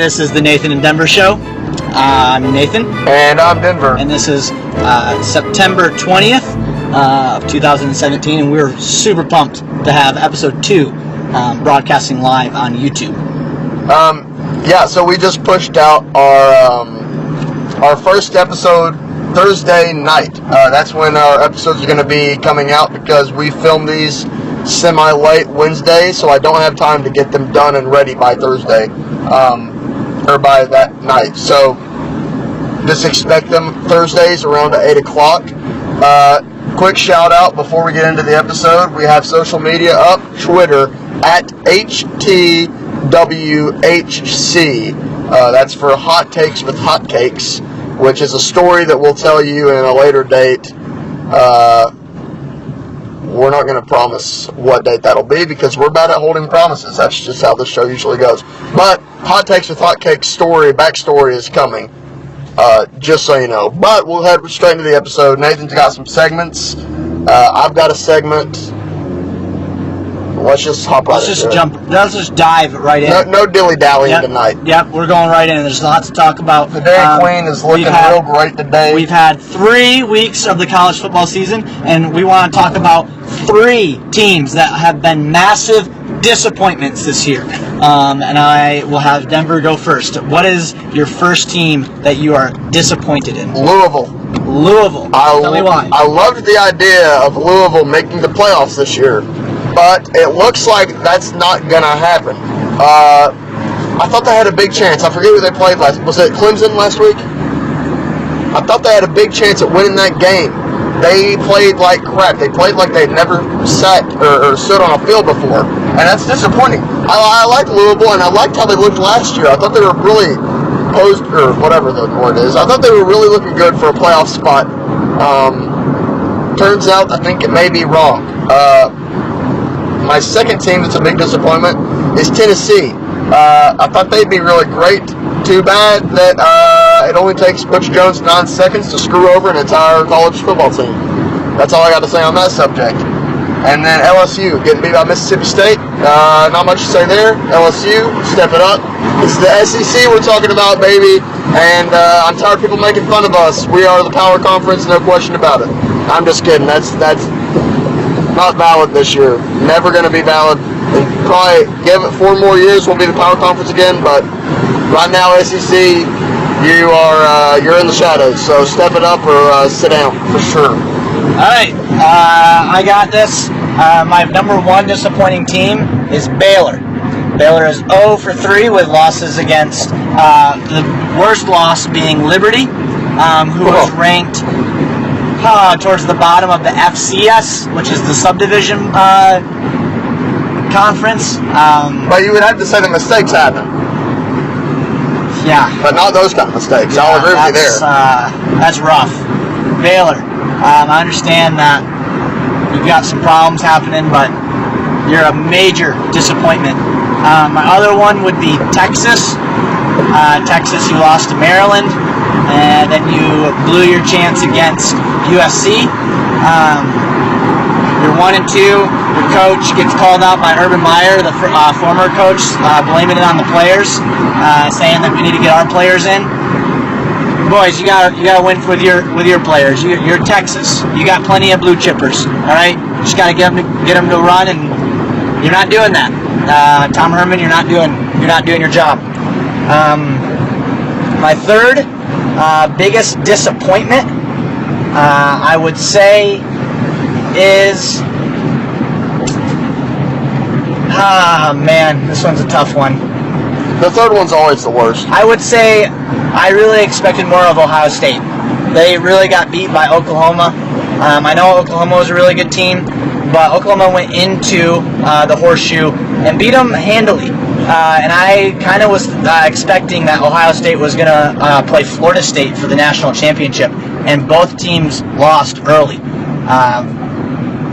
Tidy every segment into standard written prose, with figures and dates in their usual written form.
this is the Nathan and Denver Show. I'm Nathan. And I'm Denver. And this is September 20th of 2017, and we're super pumped to have episode 2 broadcasting live on YouTube. Yeah, so we just pushed out our first episode Thursday night. That's when our episodes are going to be coming out, because we film these semi-late Wednesday, so I don't have time to get them done and ready by Thursday, or by that night. So just expect them Thursdays around 8 o'clock. Quick shout out before we get into the episode. We have social media up. Twitter at HTWHC. That's for Hot Takes with Hotcakes, which is a story that we'll tell you in a later date. We're not going to promise what date that'll be, because we're bad at holding promises. That's just how the show usually goes. But Hot Takes with Hotcakes backstory is coming, just so you know. But we'll head straight into the episode. Nathan's got some segments. I've got a segment. Let's just hop right into it. Let's just dive right in. No dilly-dallying tonight. Yep, we're going right in. There's lots to talk about. The Dairy Queen is looking real great today. We've had 3 weeks of the college football season, and we want to talk about 3 teams that have been massive disappointments this year. And I will have Denver go first. What is your first team that you are disappointed in? Louisville. Tell me why. I loved the idea of Louisville making the playoffs this year, but it looks like that's not going to happen. I thought they had a big chance. I forget who they played last. Was it Clemson last week? I thought they had a big chance at winning that game. They played like crap. They played like they'd never sat or stood on a field before, and that's disappointing. I liked Louisville, and I liked how they looked last year. I thought they were really posed, or whatever the word is. I thought they were really looking good for a playoff spot. Turns out, I think it may be wrong. My second team that's a big disappointment is Tennessee. I thought they'd be really great. Too bad that it only takes Butch Jones 9 seconds to screw over an entire college football team. That's all I got to say on that subject. And then LSU getting beat by Mississippi State. Not much to say there. LSU, step it up. This is the SEC we're talking about, baby. And I'm tired of people making fun of us. We are the power conference, no question about it. I'm just kidding. That's not valid this year. Never going to be valid. Probably give it 4 more years, we'll be the power conference again. But right now, SEC, you're in the shadows. So step it up or sit down for sure. All right, I got this. My number 1 disappointing team is Baylor. Baylor is 0 for 3 with losses against the worst loss being Liberty, who was ranked towards the bottom of the FCS, which is the subdivision conference. But you would have to say the mistakes happen. Yeah. But not those kind of mistakes. I'll agree with you there. That's rough. Baylor, I understand that you've got some problems happening, but you're a major disappointment. My other one would be Texas. Texas, you lost to Maryland, and then you blew your chance against USC. You're 1-2. Your coach gets called out by Urban Meyer, the former coach, blaming it on the players, saying that we need to get our players in. Boys, you gotta win with your players. You're Texas. You got plenty of blue chippers. All right, you just gotta get them to run, and you're not doing that. Tom Herman, you're not doing your job. My third biggest disappointment, I would say, is man, this one's a tough one. The third one's always the worst. I would say I really expected more of Ohio State. They really got beat by Oklahoma. I know Oklahoma was a really good team, but Oklahoma went into the horseshoe and beat them handily. And I kind of was expecting that Ohio State was going to play Florida State for the national championship, and both teams lost early.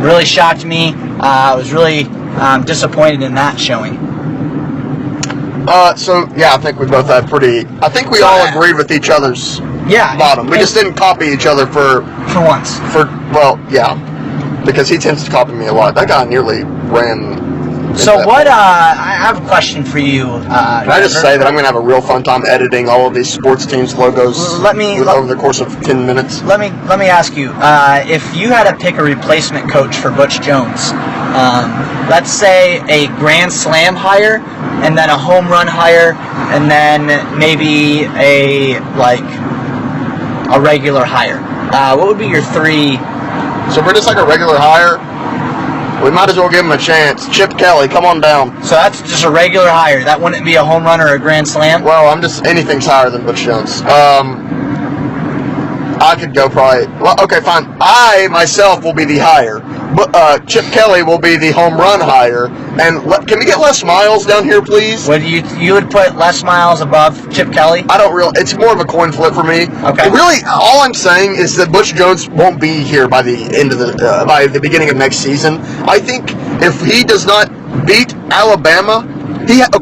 Really shocked me. I was really disappointed in that showing. So yeah, I think we both had I think we all agreed with each other's bottom. We just didn't copy each other for once. Well, yeah, because he tends to copy me a lot. That guy nearly ran So what? I have a question for you. Can I just say that I'm going to have a real fun time editing all of these sports teams' logos over the course of 10 minutes? Let me ask you. If you had to pick a replacement coach for Butch Jones, let's say a Grand Slam hire, and then a home run hire, and then maybe a regular hire. What would be your three? So if we're just like a regular hire, we might as well give him a chance. Chip Kelly, come on down. So that's just a regular hire. That wouldn't be a home run or a grand slam? Well, anything's higher than Butch Jones. I could go probably. Well, okay, fine. I myself will be the hire, but Chip Kelly will be the home run hire. And can we get Les Miles down here, please? Would you would put Les Miles above Chip Kelly? I don't really. It's more of a coin flip for me. Okay. Really, all I'm saying is that Butch Jones won't be here by the end of by the beginning of next season. I think if he does not beat Alabama.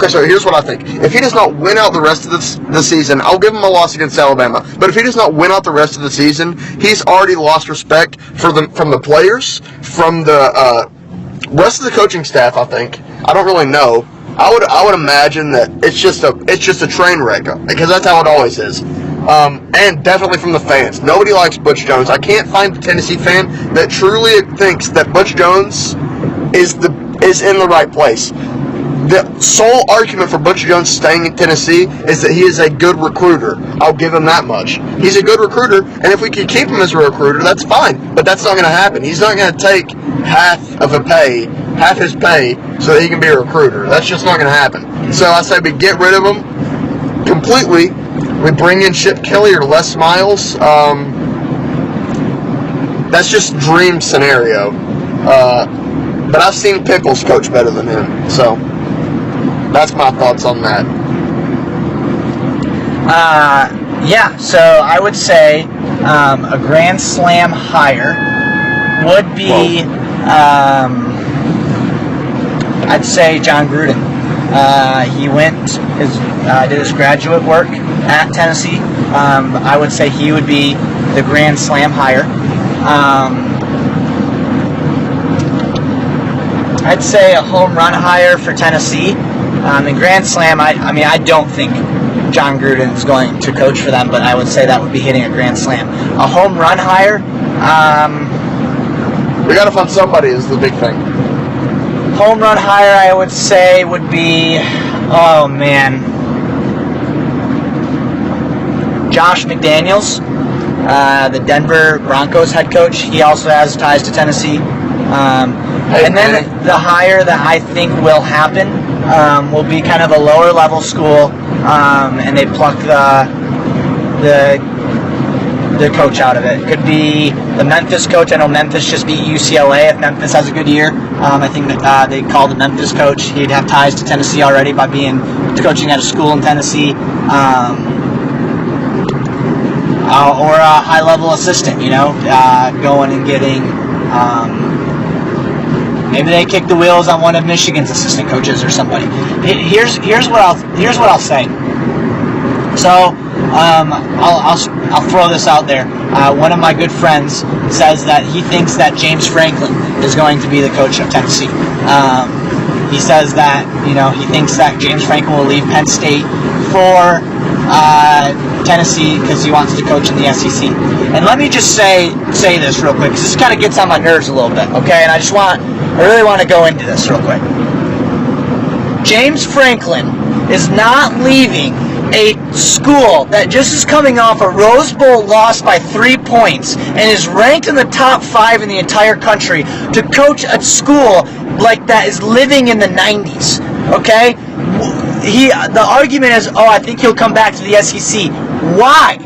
So here's what I think. If he does not win out the rest of the season, I'll give him a loss against Alabama. But if he does not win out the rest of the season, he's already lost respect from the players, from the rest of the coaching staff. I think. I don't really know. I would imagine that it's just a train wreck, because that's how it always is. And definitely from the fans. Nobody likes Butch Jones. I can't find a Tennessee fan that truly thinks that Butch Jones is in the right place. The sole argument for Butch Jones staying in Tennessee is that he is a good recruiter. I'll give him that much. He's a good recruiter, and if we can keep him as a recruiter, that's fine. But that's not going to happen. He's not going to take half his pay, so that he can be a recruiter. That's just not going to happen. So I say we get rid of him completely. We bring in Chip Kelly or Les Miles. That's just dream scenario. But I've seen Pickles coach better than him, so that's my thoughts on that. So I would say a Grand Slam hire would be, I'd say John Gruden. He did his graduate work at Tennessee. I would say he would be the Grand Slam hire. I'd say a home run hire for Tennessee. In Grand Slam, I don't think John Gruden is going to coach for them, but I would say that would be hitting a Grand Slam. A home run hire. We got to find somebody is the big thing. Home run hire, I would say, would be, Josh McDaniels, the Denver Broncos head coach. He also has ties to Tennessee. And then the hire that I think will happen will be kind of a lower level school, and they pluck the coach out of it. Could be the Memphis coach. I know Memphis just beat UCLA. If Memphis has a good year, I think that they call the Memphis coach. He'd have ties to Tennessee already by coaching at a school in Tennessee. Or a high level assistant, going and getting. Maybe they kick the wheels on one of Michigan's assistant coaches or somebody. Here's what I'll say. So I'll throw this out there. One of my good friends says that he thinks that James Franklin is going to be the coach of Tennessee. He says that he thinks that James Franklin will leave Penn State for Tennessee because he wants to coach in the SEC. And let me just say this real quick, because this kind of gets on my nerves a little bit, okay? And I really want to go into this real quick. James Franklin is not leaving a school that just is coming off a Rose Bowl loss by 3 points and is ranked in the top 5 in the entire country to coach a school like that is living in the 90s, okay? The argument is, I think he'll come back to the SEC. Why?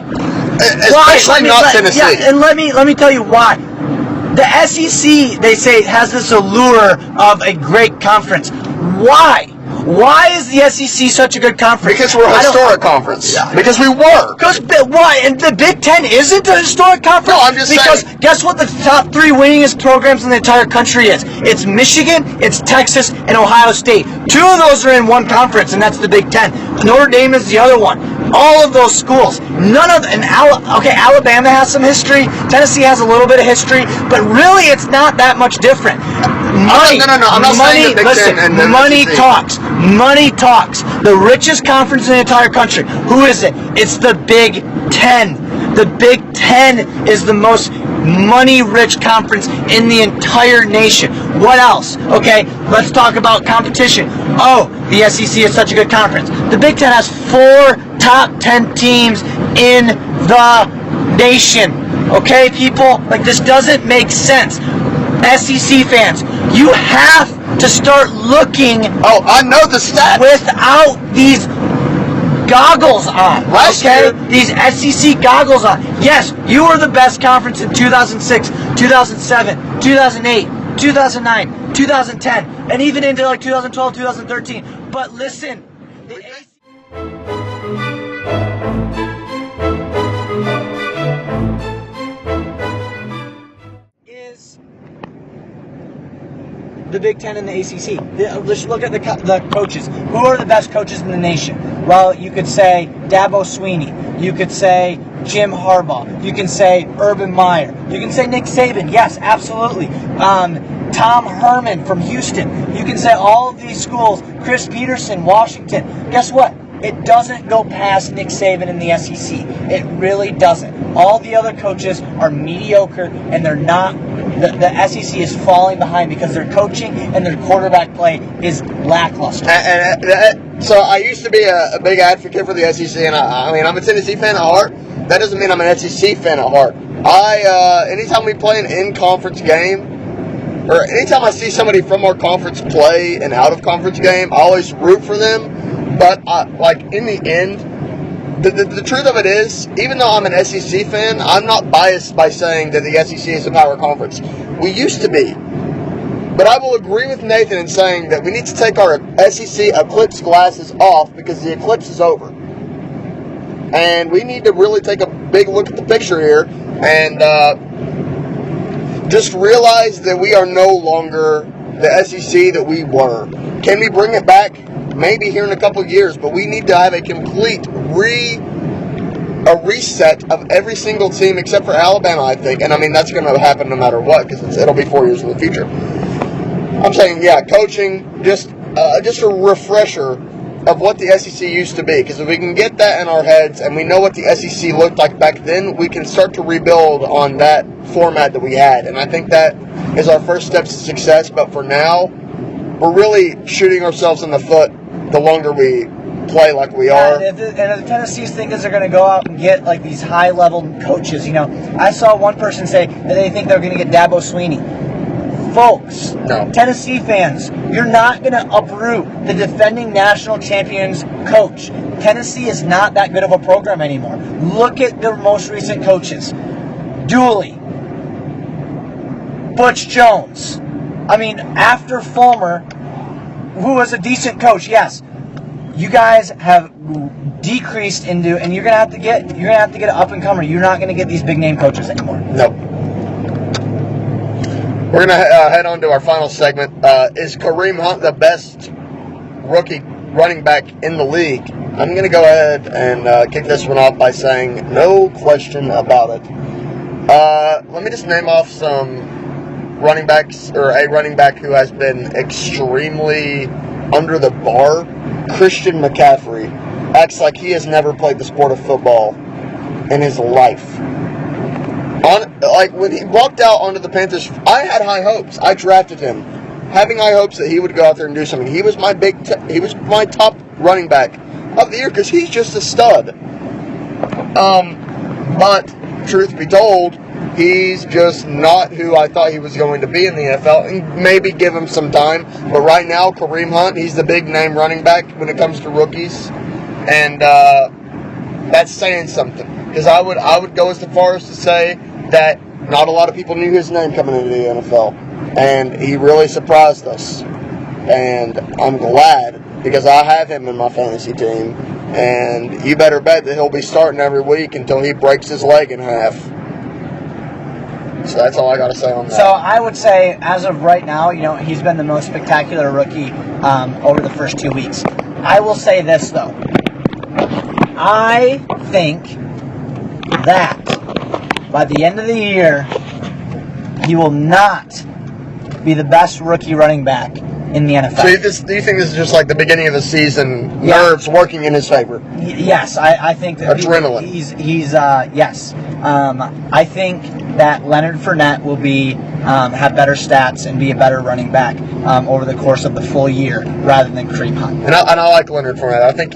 Especially not Tennessee. Yeah, and let me tell you why. The SEC, they say, has this allure of a great conference. Why? Why is the SEC such a good conference? Because we're a historic conference. Yeah. Because we were. Why? And the Big Ten isn't a historic conference? No, I'm just saying. Because guess what the top 3 winningest programs in the entire country is? It's Michigan, it's Texas, and Ohio State. 2 of those are in one conference, and that's the Big Ten. Notre Dame is the other one. All of those schools, none of them. Alabama has some history. Tennessee has a little bit of history, but really, it's not that much different. Money, no. I'm not saying the Big Ten and the money SEC. talks. Money talks. The richest conference in the entire country. Who is it? It's the Big Ten. The Big Ten is the most money-rich conference in the entire nation. What else? Okay, let's talk about competition. Oh, the SEC is such a good conference. The Big Ten has 4 top 10 teams in the nation. Okay, people? Like, this doesn't make sense. SEC fans, you have to start looking. Oh, I know the stats. Without these goggles on, okay? These SEC goggles on. Yes, you were the best conference in 2006, 2007, 2008, 2009, 2010, and even into like 2012, 2013. But listen, the is the Big Ten and the ACC. Let's look at the coaches. Who are the best coaches in the nation? Well, you could say Dabo Swinney. You could say Jim Harbaugh. You can say Urban Meyer. You can say Nick Saban. Yes, absolutely. Tom Herman from Houston. You can say all of these schools. Chris Peterson, Washington. Guess what? It doesn't go past Nick Saban in the SEC. It really doesn't. All the other coaches are mediocre, and they're not. The SEC is falling behind because their coaching and their quarterback play is lackluster. So I used to be a big advocate for the SEC, and I mean, I'm a Tennessee fan at heart. That doesn't mean I'm an SEC fan at heart. Anytime we play an in-conference game, or anytime I see somebody from our conference play an out-of-conference game, I always root for them. But in the end, the truth of it is, even though I'm an SEC fan, I'm not biased by saying that the SEC is a power conference. We used to be. But I will agree with Nathan in saying that we need to take our SEC eclipse glasses off because the eclipse is over. And we need to really take a big look at the picture here and just realize that we are no longer the SEC that we were. Can we bring it back? Maybe here in a couple of years, but we need to have a complete reset of every single team except for Alabama, I think. And I mean, that's going to happen no matter what because it'll be 4 years in the future. I'm saying, yeah, coaching, just a refresher of what the SEC used to be. Because if we can get that in our heads and we know what the SEC looked like back then, we can start to rebuild on that format that we had. And I think that is our first steps to success. But for now, we're really shooting ourselves in the foot the longer we play like we are. And if the Tennessee's thinking they're going to go out and get like these high-level coaches, I saw one person say that they think they're going to get Dabo Swinney. Folks, no. Tennessee fans, you're not going to uproot the defending national champions coach. Tennessee is not that good of a program anymore. Look at their most recent coaches. Dooley, Butch Jones. I mean, after Fulmer, who was a decent coach, yes, you guys have decreased into, and you're gonna have to get an up and comer. You're not gonna get these big name coaches anymore. Nope. We're gonna head on to our final segment. Is Kareem Hunt the best rookie running back in the league? I'm gonna go ahead and kick this one off by saying no question about it. Let me just name off some running backs, or a running back who has been extremely under the bar. Christian McCaffrey acts like he has never played the sport of football in his life. When he walked out onto the Panthers, I had high hopes. I drafted him, having high hopes that he would go out there and do something. He was my he was my top running back of the year because he's just a stud. But truth be told, he's just not who I thought he was going to be in the NFL. And maybe give him some time. But right now, Kareem Hunt, he's the big name running back when it comes to rookies. And that's saying something. Because I would go as far as to say that not a lot of people knew his name coming into the NFL. And he really surprised us. And I'm glad because I have him in my fantasy team. And you better bet that he'll be starting every week until he breaks his leg in half. So that's all I got to say on that. So I would say, as of right now, he's been the most spectacular rookie over the first 2 weeks. I will say this, though. I think that by the end of the year, he will not be the best rookie running back in the NFL. So do you think this is just like the beginning of the season, nerves working in his favor? Yes, I think that adrenaline. Yes. I think that Leonard Fournette will have better stats and be a better running back over the course of the full year rather than Kareem Hunt. And I like Leonard Fournette. I think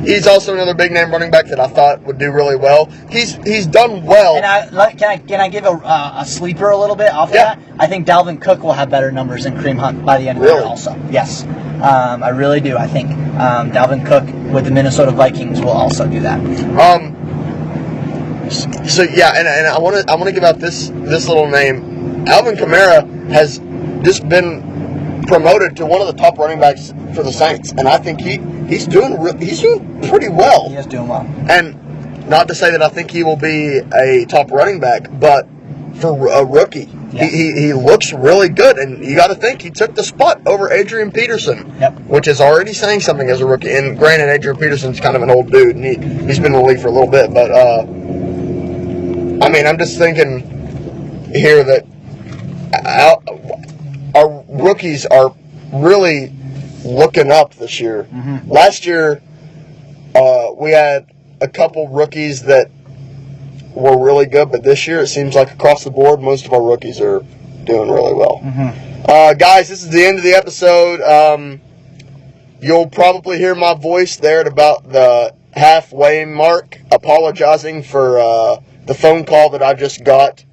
he's also another big name running back that I thought would do really well. He's done well. And can I give a sleeper a little bit off of that? I think Dalvin Cook will have better numbers than Kareem Hunt by the end of the year also. Yes. I really do. I think Dalvin Cook with the Minnesota Vikings will also do that. So yeah, and I want to give out this little name. Alvin Kamara has just been promoted to one of the top running backs for the Saints, and I think he's doing pretty well. He is doing well. And not to say that I think he will be a top running back, but for a rookie, he looks really good, and you got to think he took the spot over Adrian Peterson, which is already saying something as a rookie. And granted, Adrian Peterson's kind of an old dude, and he's been in the league for a little bit, but I mean, I'm just thinking here that our rookies are really looking up this year. Mm-hmm. Last year, we had a couple rookies that were really good, but this year it seems like across the board, most of our rookies are doing really well. Mm-hmm. Guys, this is the end of the episode. You'll probably hear my voice there at about the halfway mark, apologizing for the phone call that I just got.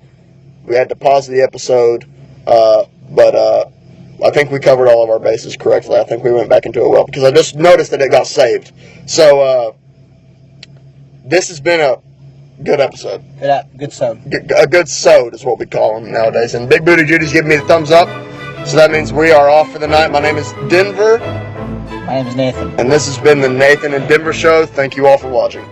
We had to pause the episode, but I think we covered all of our bases correctly. I think we went back into it well, because I just noticed that it got saved. So this has been a good episode. Good sode. A good sode is what we call them nowadays. And Big Booty Judy's giving me the thumbs up, so that means we are off for the night. My name is Denver. My name is Nathan. And this has been the Nathan and Denver Show. Thank you all for watching.